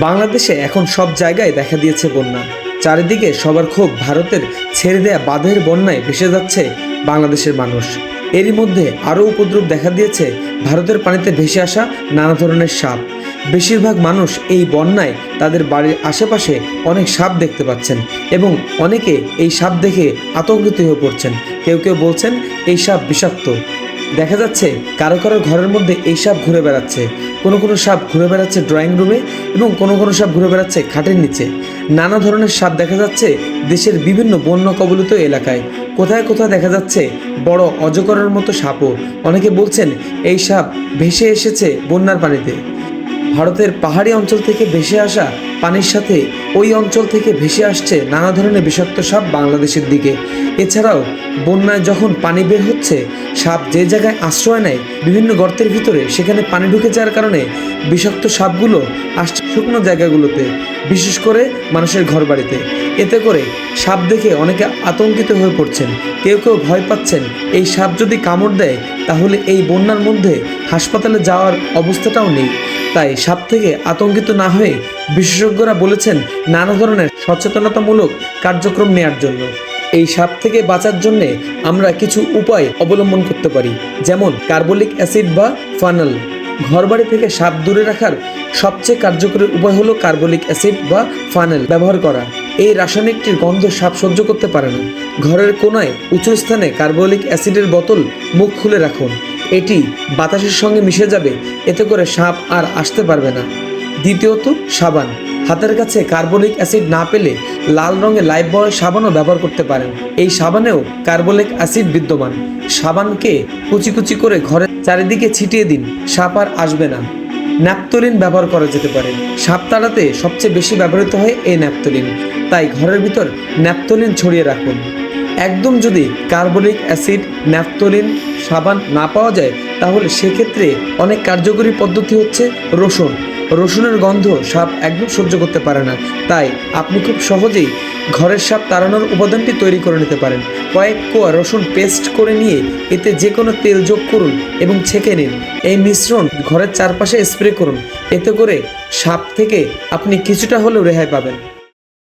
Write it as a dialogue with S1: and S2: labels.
S1: বাংলাদেশে এখন সব জায়গায় দেখা দিয়েছে বন্যা। চারিদিকে সবার ক্ষোভ ভারতের ছেড়ে দেয়া বাঁধের বন্যায় ভেসে যাচ্ছে বাংলাদেশের মানুষ। এরই মধ্যে আরও উপদ্রব দেখা দিয়েছে ভারতের পানিতে ভেসে আসা নানা ধরনের সাপ। বেশিরভাগ মানুষ এই বন্যায় তাদের বাড়ির আশেপাশে অনেক সাপ দেখতে পাচ্ছেন এবং অনেকে এই সাপ দেখে আতঙ্কিত হয়ে পড়ছেন। কেউ কেউ বলছেন এই সাপ বিষাক্ত। দেখা যাচ্ছে কারো কারো ঘরের মধ্যে এই সাপ ঘুরে বেড়াচ্ছে। কোনো কোনো সাপ ঘুরে বেড়াচ্ছে ড্রয়িং রুমে এবং কোনো কোনো সাপ ঘুরে বেড়াচ্ছে খাটের নিচে। নানা ধরনের সাপ দেখা যাচ্ছে দেশের বিভিন্ন বন্য কবলিত এলাকায়। কোথায় কোথায় দেখা যাচ্ছে বড় অজগরের মতো সাপও। অনেকে বলছেন এই সাপ ভেসে এসেছে বন্যার পানিতে। ভারতের পাহাড়ি অঞ্চল থেকে ভেসে আসা পানির সাথে ওই অঞ্চল থেকে ভেসে আসছে নানা ধরনের বিষাক্ত সাপ বাংলাদেশের দিকে। এছাড়াও বন্যায় যখন পানি বের হচ্ছে, সাপ যে জায়গায় আশ্রয় নেয় বিভিন্ন গর্তের ভিতরে, সেখানে পানি ঢুকে যাওয়ার কারণে বিষাক্ত সাপগুলো আসছে শুকনো জায়গাগুলোতে, বিশেষ করে মানুষের ঘরবাড়িতে। এতে করে সাপ দেখে অনেকে আতঙ্কিত হয়ে পড়ছেন। কেউ কেউ ভয় পাচ্ছেন এই সাপ যদি কামড় দেয় তাহলে এই বন্যার মধ্যে হাসপাতালে যাওয়ার অবস্থাটাও নেই। তাই সাপ থেকে আতঙ্কিত না হয়ে বিশেষজ্ঞরা বলেছেন নানা ধরনের সচেতনতামূলক কার্যক্রম নেওয়ার জন্য। এই সাপ থেকে বাঁচার জন্যে আমরা কিছু উপায় অবলম্বন করতে পারি, যেমন কার্বলিক অ্যাসিড বা ফানেল। ঘরবাড়ি থেকে সাপ দূরে রাখার সবচেয়ে কার্যকরী উপায় হলো কার্বলিক অ্যাসিড বা ফানেল ব্যবহার করা। এই রাসায়নিকটির গন্ধ সাপ সহ্য করতে পারে না। ঘরের কোনায় উঁচু স্থানে কার্বলিক অ্যাসিডের বোতল মুখ খুলে রাখুন। এটি বাতাসের সঙ্গে মিশে যাবে, এতে করে সাপ আর আসতে পারবে না। দ্বিতীয়ত, সাবান। হাতের কাছে কার্বলিক অ্যাসিড না পেলে লাল রঙের লাইফবয় সাবানও ব্যবহার করতে পারেন। এই সাবানেও কার্বলিক অ্যাসিড বিদ্যমান। সাবানকে কুচি কুচি করে ঘরের চারিদিকে ছিটিয়ে দিন, সাপ আর আসবে না। ন্যাপথলিন ব্যবহার করা যেতে পারে। সাপ তাড়াতে সবচেয়ে বেশি ব্যবহৃত হয় এই ন্যাপথলিন, তাই ঘরের ভিতর ন্যাপথলিন ছড়িয়ে রাখুন। একদম যদি কার্বলিক অ্যাসিড, ন্যাপথলিন, সাবান না পাওয়া যায় তাহলে সেক্ষেত্রে অনেক কার্যকরী পদ্ধতি হচ্ছে রসুন। রসুনের গন্ধ সাপ একদম সহ্য করতে পারে না, তাই আপনি খুব সহজেই ঘরের সাপ তাড়ানোর উপাদানটি তৈরি করে নিতে পারেন। কয়েক কোয়া রসুন পেস্ট করে নিয়ে এতে যে কোনো তেল যোগ করুন এবং ছেঁকে নিন। এই মিশ্রণ ঘরের চারপাশে স্প্রে করুন। এতে করে সাপ থেকে আপনি কিছুটা হলেও রেহাই পাবেন।